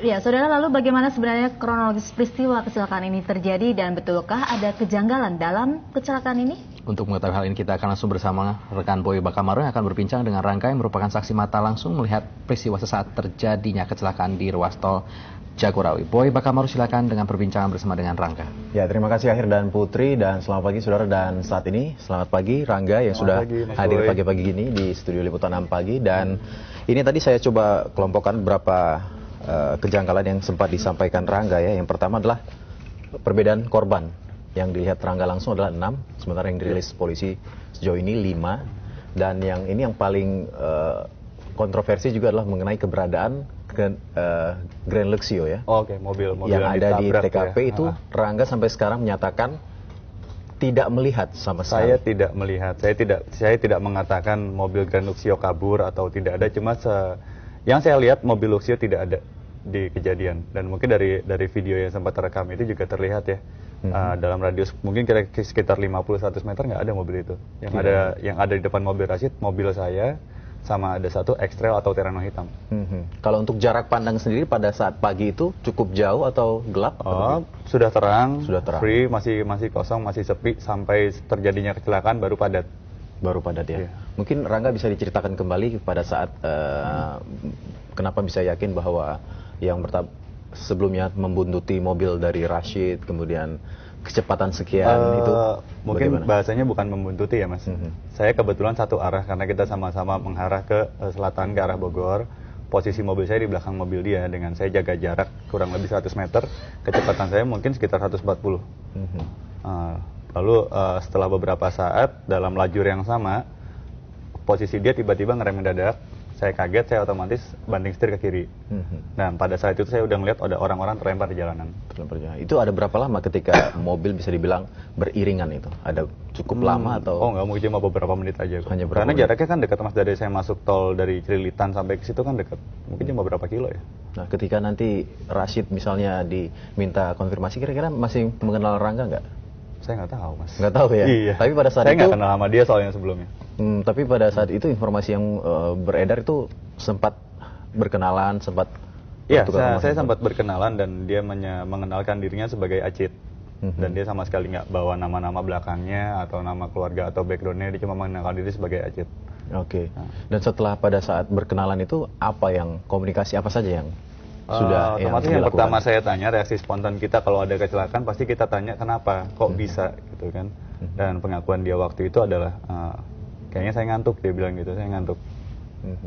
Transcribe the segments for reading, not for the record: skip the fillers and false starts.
Ya, saudara, lalu bagaimana sebenarnya kronologis peristiwa kecelakaan ini terjadi dan betulkah ada kejanggalan dalam kecelakaan ini? Untuk mengetahui hal ini kita akan langsung bersama rekan Boy Bakamaro yang akan berbincang dengan Rangga yang merupakan saksi mata langsung melihat peristiwa sesaat terjadinya kecelakaan di ruas tol Jagorawi. Boy Bakamaro, silakan dengan perbincangan bersama dengan Rangga. Ya, terima kasih Akhir dan Putri, dan selamat pagi saudara. Dan saat ini selamat pagi Rangga yang sudah hadir pagi-pagi gini di studio Liputan 6 pagi. Dan ini tadi saya coba kelompokkan beberapa kejanggalan yang sempat disampaikan Rangga ya. Yang pertama adalah perbedaan korban. Yang dilihat Rangga langsung adalah 6, sementara yang dirilis polisi sejauh ini 5. Dan yang ini yang paling kontroversi juga adalah mengenai keberadaan Grand Luxio ya. Oke, mobil yang ada di TKP ya. Itu Rangga sampai sekarang menyatakan tidak melihat sama sekali. Saya tidak melihat. Saya tidak mengatakan mobil Grand Luxio kabur atau tidak ada, cuma yang saya lihat mobil Luxio tidak ada di kejadian, dan mungkin dari video yang sempat terekam itu juga terlihat ya. Dalam radius mungkin kira sekitar 50-100 meter nggak ada mobil itu. Yang ada di depan mobil Rashid, mobil saya, sama ada satu X-Trail atau Terrano hitam. Kalau untuk jarak pandang sendiri pada saat pagi itu cukup jauh atau gelap? Sudah terang, free, masih kosong, masih sepi sampai terjadinya kecelakaan baru padat. Baru padat ya. Mungkin Rangga bisa diceritakan kembali pada saat kenapa bisa yakin bahwa yang sebelumnya membuntuti mobil dari Rashid, kemudian kecepatan sekian itu mungkin bagaimana? Bahasanya bukan membuntuti ya Mas. Saya kebetulan satu arah karena kita sama-sama mengarah ke selatan, ke arah Bogor. Posisi mobil saya di belakang mobil dia, dengan saya jaga jarak kurang lebih 100 meter. Kecepatan saya mungkin sekitar 140. Lalu setelah beberapa saat dalam lajur yang sama, posisi dia tiba-tiba ngerem mendadak. Saya kaget, saya otomatis banting setir ke kiri. Dan pada saat itu saya udah ngeliat ada orang-orang terlempar di jalanan. Itu ada berapa lama ketika mobil bisa dibilang beriringan itu? Ada cukup lama atau? Oh nggak, mungkin cuma beberapa menit aja. Hanya karena jaraknya kan dekat Mas, dari saya masuk tol dari Cililitan sampai ke situ kan dekat. Mungkin cuma berapa kilo ya. Nah, ketika nanti Rashid misalnya diminta konfirmasi, kira-kira masih mengenal Rangga nggak? Saya nggak tahu Mas. Nggak tahu ya? Iya. Tapi pada saat saya itu nggak kenal sama dia soalnya sebelumnya. Tapi pada saat itu informasi yang beredar itu sempat berkenalan, sempat... Iya, saya sempat berkenalan dan dia mengenalkan dirinya sebagai Acit. Dan dia sama sekali nggak bawa nama-nama belakangnya atau nama keluarga atau backgroundnya, dia cuma mengenalkan diri sebagai Acit. Oke. Dan setelah pada saat berkenalan itu, komunikasi apa saja yang sudah otomatis yang pertama saya tanya, reaksi spontan kita kalau ada kecelakaan pasti kita tanya kenapa, kok bisa gitu kan. Dan pengakuan dia waktu itu adalah kayaknya saya ngantuk, dia bilang gitu, saya ngantuk.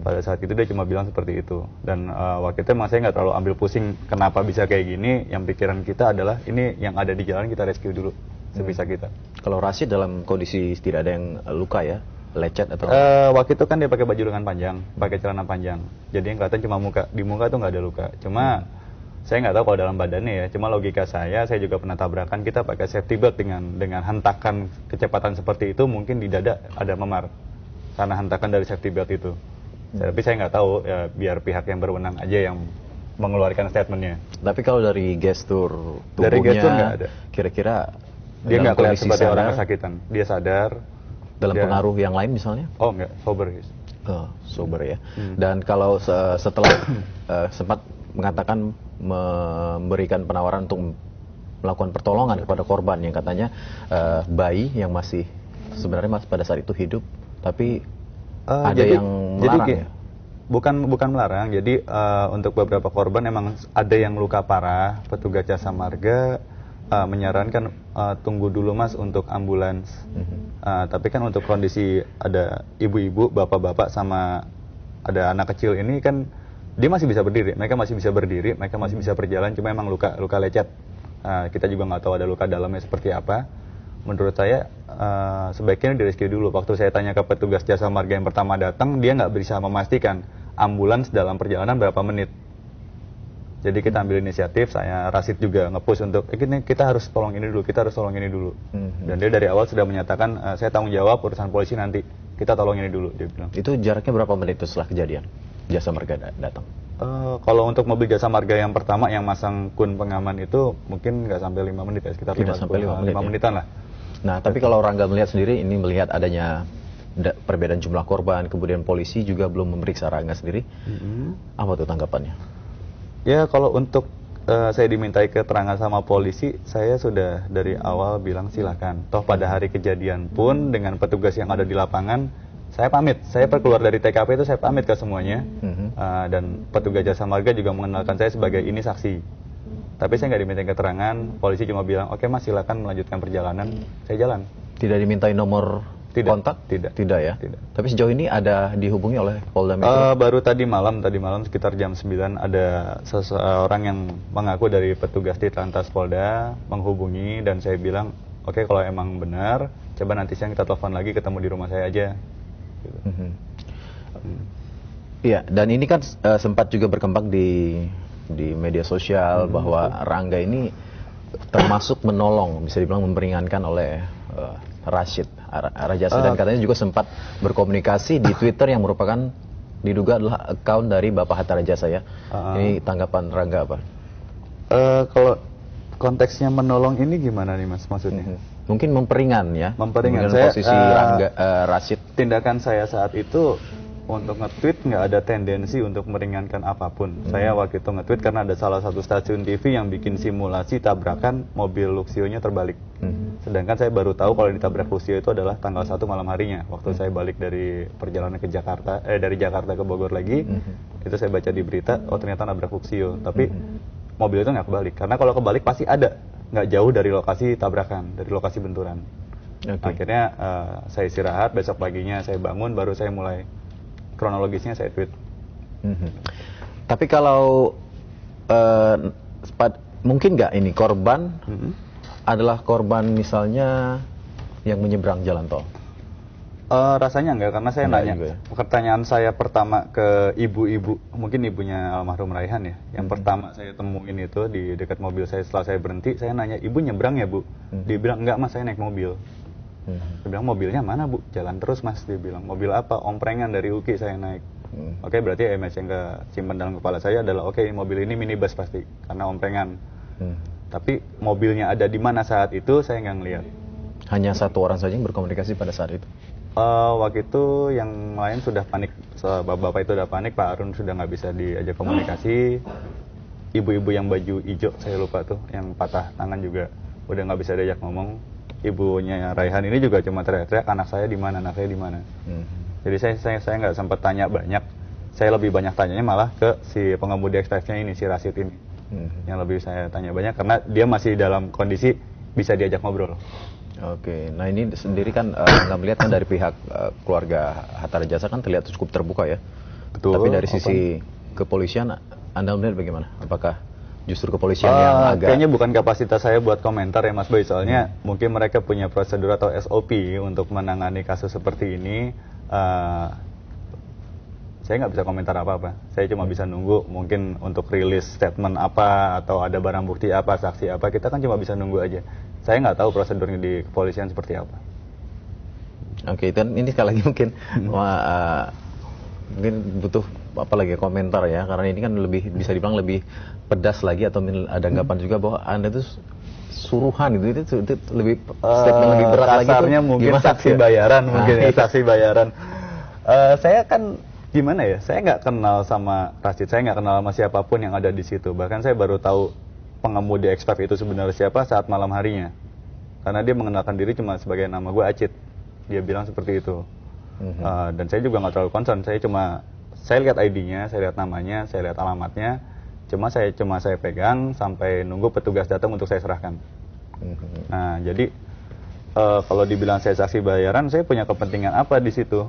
Pada saat itu dia cuma bilang seperti itu. Dan waktu itu emang saya nggak terlalu ambil pusing kenapa bisa kayak gini. Yang pikiran kita adalah ini yang ada di jalan kita rescue dulu sebisa kita. Kalau Rashid dalam kondisi tidak ada yang luka ya? Lecet atau? Waktu itu kan dia pakai baju lengan panjang, pakai celana panjang. Jadi yang kelihatan cuma muka, di muka tuh nggak ada luka. Cuma saya nggak tahu kalau dalam badannya ya. Cuma logika saya juga pernah tabrakan, kita pakai safety belt dengan hentakan kecepatan seperti itu, mungkin di dada ada memar karena hentakan dari safety belt itu. Tapi saya nggak tahu ya, biar pihak yang berwenang aja yang mengeluarkan statementnya. Tapi kalau dari gestur tubuhnya, dari gestur nggak ada. Kira-kira dia nggak kelihatan seperti orang kesakitan. Dia sadar. Dalam pengaruh yang lain misalnya? Oh enggak, sober. Sober ya. Dan kalau setelah sempat mengatakan memberikan penawaran untuk melakukan pertolongan kepada korban yang katanya bayi yang masih sebenarnya pada saat itu hidup, tapi ada yang melarang ya? Bukan melarang. Jadi untuk beberapa korban emang ada yang luka parah. Petugas jasa marga menyarankan tunggu dulu Mas untuk ambulans. Tapi kan untuk kondisi ada ibu-ibu, bapak-bapak sama ada anak kecil ini kan dia masih bisa berdiri. Mereka masih bisa berdiri, mereka masih bisa berjalan. Cuma emang luka lecet. Kita juga nggak tahu ada luka dalamnya seperti apa. Menurut saya sebaiknya direscue dulu. Waktu saya tanya ke petugas jasa marga yang pertama datang, dia nggak bisa memastikan ambulans dalam perjalanan berapa menit. Jadi kita ambil inisiatif, saya Rashid juga nge-push untuk kita harus tolong ini dulu, kita harus tolong ini dulu. Dan dia dari awal sudah menyatakan saya tanggung jawab urusan polisi nanti, kita tolong ini dulu, dia bilang. Itu jaraknya berapa menit itu setelah kejadian jasa marga datang? Kalau untuk mobil jasa marga yang pertama yang masang kun pengaman itu mungkin nggak sampai 5 menit ya, sekitar 5 menitan lah. Nah, tapi kalau Rangga melihat sendiri, ini melihat adanya perbedaan jumlah korban, kemudian polisi juga belum memeriksa Rangga sendiri. Apa tuh tanggapannya? Ya kalau untuk saya dimintai keterangan sama polisi, saya sudah dari awal bilang silakan. Toh pada hari kejadian pun dengan petugas yang ada di lapangan, saya pamit. Saya keluar dari TKP itu saya pamit ke semuanya. Dan petugas jasa marga juga mengenalkan saya sebagai ini saksi. Tapi saya nggak dimintai keterangan, polisi cuma bilang, oke mas silakan melanjutkan perjalanan, saya jalan. Tidak dimintai nomor kontak? Tidak. Tidak ya? Tidak. Tapi sejauh ini ada dihubungi oleh Polda Metro? Baru tadi malam sekitar jam 9 ada seseorang yang mengaku dari petugas di Lantas Polda menghubungi dan saya bilang, oke kalau emang benar, coba nanti siang kita telepon lagi ketemu di rumah saya aja. Gitu. Iya, dan ini kan sempat juga berkembang di media sosial bahwa Rangga ini termasuk menolong, bisa dibilang memperingankan oleh Rashid Rajasa dan katanya juga sempat berkomunikasi di Twitter yang merupakan diduga adalah account dari Bapak Hatta Rajasa ya. Ini tanggapan Rangga apa? Kalau konteksnya menolong ini gimana nih mas maksudnya? Mungkin memperingan ya. Memperingan. Saya, posisi Rangga, Rashid. Tindakan saya saat itu untuk nge-tweet nggak ada tendensi untuk meringankan apapun. Saya waktu itu nge-tweet karena ada salah satu stasiun TV yang bikin simulasi tabrakan mobil Luxio-nya terbalik. Sedangkan saya baru tahu kalau ditabrak Luxio itu adalah tanggal 1 malam harinya. Waktu saya balik dari perjalanan ke Jakarta, dari Jakarta ke Bogor lagi, itu saya baca di berita, oh ternyata nabrak Luxio. Tapi mobil itu nggak kebalik, karena kalau kebalik pasti ada, nggak jauh dari lokasi tabrakan, dari lokasi benturan. Akhirnya saya istirahat, besok paginya saya bangun, baru saya mulai kronologisnya saya tweet. Tapi kalau mungkin nggak ini korban adalah korban misalnya yang menyeberang jalan tol? Rasanya enggak, karena saya nanya. Juga ya? Pertanyaan saya pertama ke ibu-ibu, mungkin ibunya almarhum Raihan ya, yang pertama saya temuin itu di dekat mobil saya setelah saya berhenti, saya nanya, ibu nyebrang ya bu? Dia bilang, enggak mas, saya naik mobil. Dia bilang, mobilnya mana bu? Jalan terus mas, dia bilang. Mobil apa? Omprengan dari UKI saya naik. Oke, berarti image yang kesimpan dalam kepala saya adalah, oke, mobil ini minibus pasti, karena omprengan. Tapi mobilnya ada di mana saat itu, saya nggak ngeliat. Hanya satu orang saja yang berkomunikasi pada saat itu? Waktu itu yang lain sudah panik, bapak itu udah panik, Pak Arun sudah nggak bisa diajak komunikasi. Ibu-ibu yang baju hijau, saya lupa tuh, yang patah tangan juga udah nggak bisa diajak ngomong. Ibunya Raihan ini juga cuma teriak-teriak, anak saya di mana, anak saya di mana. Jadi saya nggak sempat tanya banyak. Saya lebih banyak tanyanya malah ke si pengemudi ekspresnya ini, si Rashid ini. Yang lebih saya tanya banyak karena dia masih dalam kondisi bisa diajak ngobrol. Oke, nah ini sendiri kan nggak melihat kan dari pihak keluarga Hatta Rajasa kan terlihat cukup terbuka ya. Betul. Tapi dari sisi kepolisian, Anda melihat bagaimana? Apakah justru kepolisian yang agak... Kayaknya bukan kapasitas saya buat komentar ya Mas Boy, soalnya mungkin mereka punya prosedur atau SOP untuk menangani kasus seperti ini. Saya nggak bisa komentar apa-apa, saya cuma bisa nunggu mungkin untuk rilis statement apa, atau ada barang bukti apa, saksi apa, kita kan cuma bisa nunggu aja. Saya nggak tahu prosedurnya di kepolisian seperti apa. Oke, dan ini sekali lagi mungkin mungkin butuh apa lagi komentar ya, karena ini kan lebih bisa dibilang lebih pedas lagi, atau ada anggapan juga bahwa Anda itu suruhan itu lebih statement lebih berat lagi. Kasarnya mungkin saksi bayaran, mungkin ya, saksi bayaran. Saya kan gimana ya, saya nggak kenal sama Rashid, saya nggak kenal sama siapapun yang ada di situ. Bahkan saya baru tahu pengemudi Expav itu sebenarnya siapa saat malam harinya, karena dia mengenalkan diri cuma sebagai nama gue Acit, dia bilang seperti itu. Dan saya juga nggak terlalu concern, saya lihat ID-nya, saya lihat namanya, saya lihat alamatnya, cuma saya pegang sampai nunggu petugas datang untuk saya serahkan. Nah jadi kalau dibilang saya saksi bayaran, saya punya kepentingan apa di situ?